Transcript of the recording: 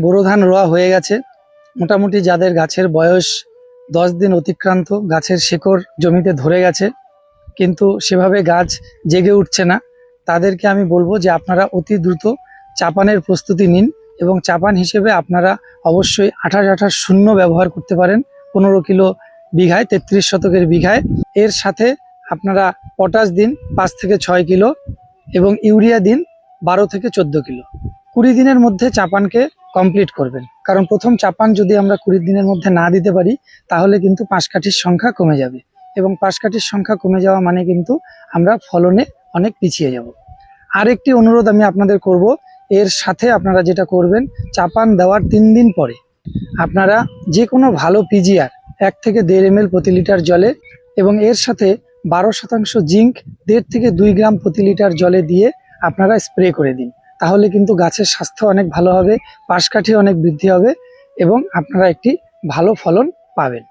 বোরো ধান রোয়া হয়ে গেছে। মোটামুটি যাদের গাছের বয়স 10 দিন অতিক্রান্ত, গাছের শিকড় জমিতে ধরে গেছে কিন্তু সেভাবে গাছ জেগে উঠছে না, তাদেরকে আমি বলবো যে আপনারা অতি দ্রুত চাপানের প্রস্তুতি নিন। এবং চাপান হিসেবে আপনারা অবশ্যই 28-28-0 ব্যবহার করতে পারেন 15 কিলো বিঘায়, 33 শতকের বিঘায়। এর সাথে আপনারা পটাশ দিন 5 থেকে 6 কিলো এবং ইউরিয়া দিন 12 থেকে 14 কিলো। 20 দিনের মধ্যে চাপানকে কমপ্লিট করবেন, কারণ প্রথম চাপান যদি আমরা 20 দিনের মধ্যে না দিতে পারি তাহলে কিন্তু পাশকাঠির সংখ্যা কমে যাবে, এবং পাশকাঠির সংখ্যা কমে যাওয়া মানে কিন্তু আমরা ফলনে অনেক পিছিয়ে যাব। আরেকটি অনুরোধ আমি আপনাদের করব, এর সাথে আপনারা যেটা করবেন, চাপান দেওয়ার 3 দিন পরে আপনারা যে কোনো ভালো পিজিআর 1 থেকে 1.5 ml প্রতি লিটার জলে এবং এর সাথে 12% জিঙ্ক 1.5 থেকে 2 গ্রাম প্রতি লিটার জলে দিয়ে আপনারা স্প্রে করে দিন। তাহলে কিন্তু গাছের স্বাস্থ্য অনেক ভালো হবে, পাশকাঠি অনেক বৃদ্ধি হবে এবং আপনারা একটি ভালো ফলন পাবেন।